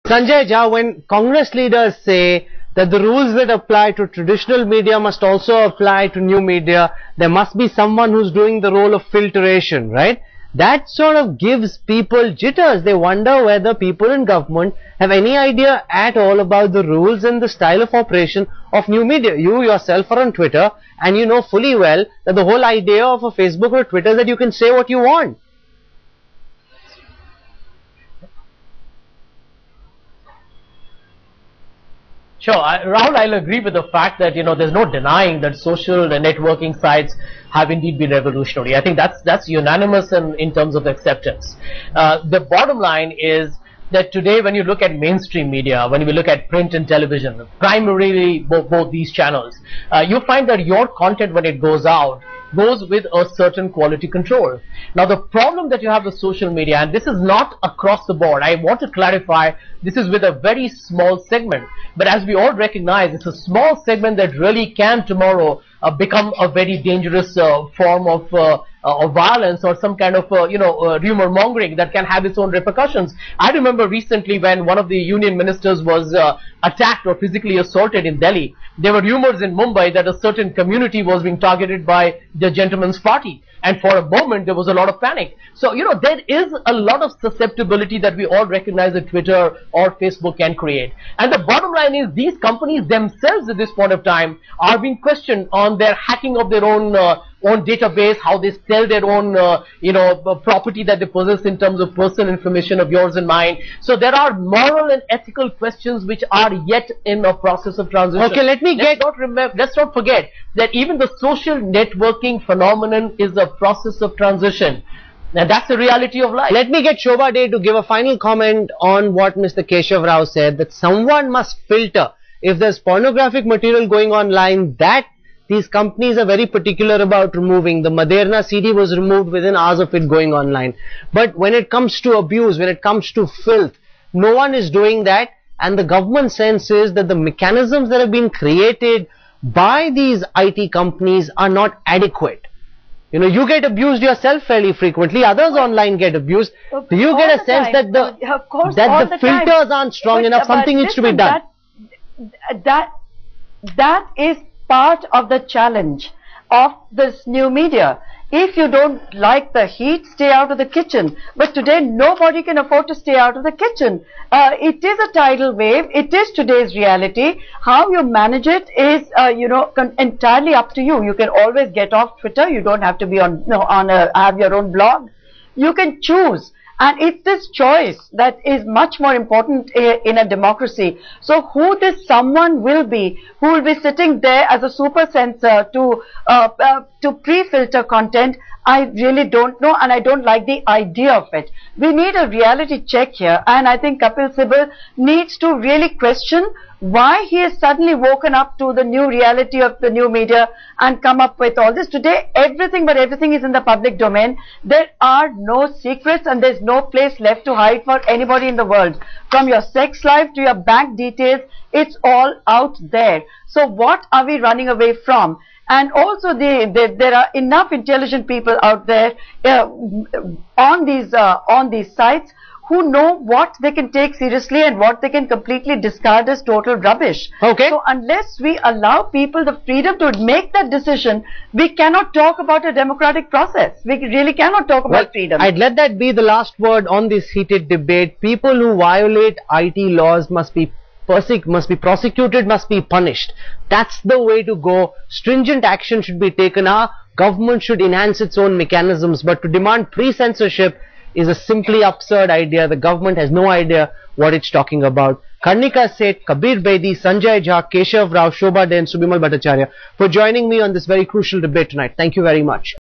Sanjay Jha, when Congress leaders say that the rules that apply to traditional media must also apply to new media, there must be someone who's doing the role of filtration, right? That sort of gives people jitters. They wonder whether people in government have any idea at all about the rules and the style of operation of new media. You yourself are on Twitter and you know fully well that the whole idea of a Facebook or Twitter is that you can say what you want. Sure, Rahul, I'll agree with the fact that, there's no denying that social networking sites have indeed been revolutionary. I think that's unanimous in terms of acceptance. The bottom line is that today when you look at mainstream media, when we look at print and television, primarily both these channels, you find that your content when it goes out goes with a certain quality control. Now the problem that you have with social media, and this is not across the board, I want to clarify, this is with a very small segment, but as we all recognize, it's a small segment that really can tomorrow become a very dangerous form of violence or some kind of rumor mongering that can have its own repercussions. I remember recently when one of the union ministers was attacked or physically assaulted in Delhi, there were rumors in Mumbai that a certain community was being targeted by the gentleman's party, and for a moment there was a lot of panic. So there is a lot of susceptibility that we all recognize that Twitter or Facebook can create, and the bottom line is these companies themselves at this point of time are being questioned on their hacking of their own database, how they sell their own property that they possess in terms of personal information of yours and mine. So there are moral and ethical questions which are yet in a process of transition. Okay, let's not forget that even the social networking phenomenon is a process of transition. Now that's the reality of life. Let me get Shobha Dey to give a final comment on what Mr. Keshav Rao said, that someone must filter. If there's pornographic material going online, that these companies are very particular about removing. The Maderna CD was removed within hours of it going online. But when it comes to abuse, when it comes to filth, no one is doing that, and the government sense is that the mechanisms that have been created by these IT companies are not adequate. You get abused yourself fairly frequently, others online get abused. Do you get a sense that the filters aren't strong enough? Something needs to be done. That is part of the challenge of this new media. If you don't like the heat, stay out of the kitchen. But today nobody can afford to stay out of the kitchen. It is a tidal wave. It is today's reality. How you manage it is entirely up to you. You can always get off Twitter. You don't have to be have your own blog. You can choose. And it's this choice that is much more important in a democracy. So who this someone will be, who will be sitting there as a super censor to pre-filter content, I really don't know, and I don't like the idea of it. We need a reality check here, and I think Kapil Sibal needs to really question why he has suddenly woken up to the new reality of the new media and come up with all this. Today, everything is in the public domain. There are no secrets and there's no place left to hide for anybody in the world. From your sex life to your bank details, it's all out there. So what are we running away from? And also there are enough intelligent people out there on these sites who know what they can take seriously and what they can completely discard as total rubbish. Okay. So unless we allow people the freedom to make that decision, we cannot talk about a democratic process. We really cannot talk about freedom. I'd let that be the last word on this heated debate. People who violate IT laws must be prosecuted, must be punished. That's the way to go. Stringent action should be taken. Our government should enhance its own mechanisms, but to demand pre-censorship is a simply absurd idea. The government has no idea what it's talking about. Karnika Seth, Kabir Bedi, Sanjay Jha, Keshav Rao, Shobha Dey and Subimal Bhattacharya for joining me on this very crucial debate tonight. Thank you very much.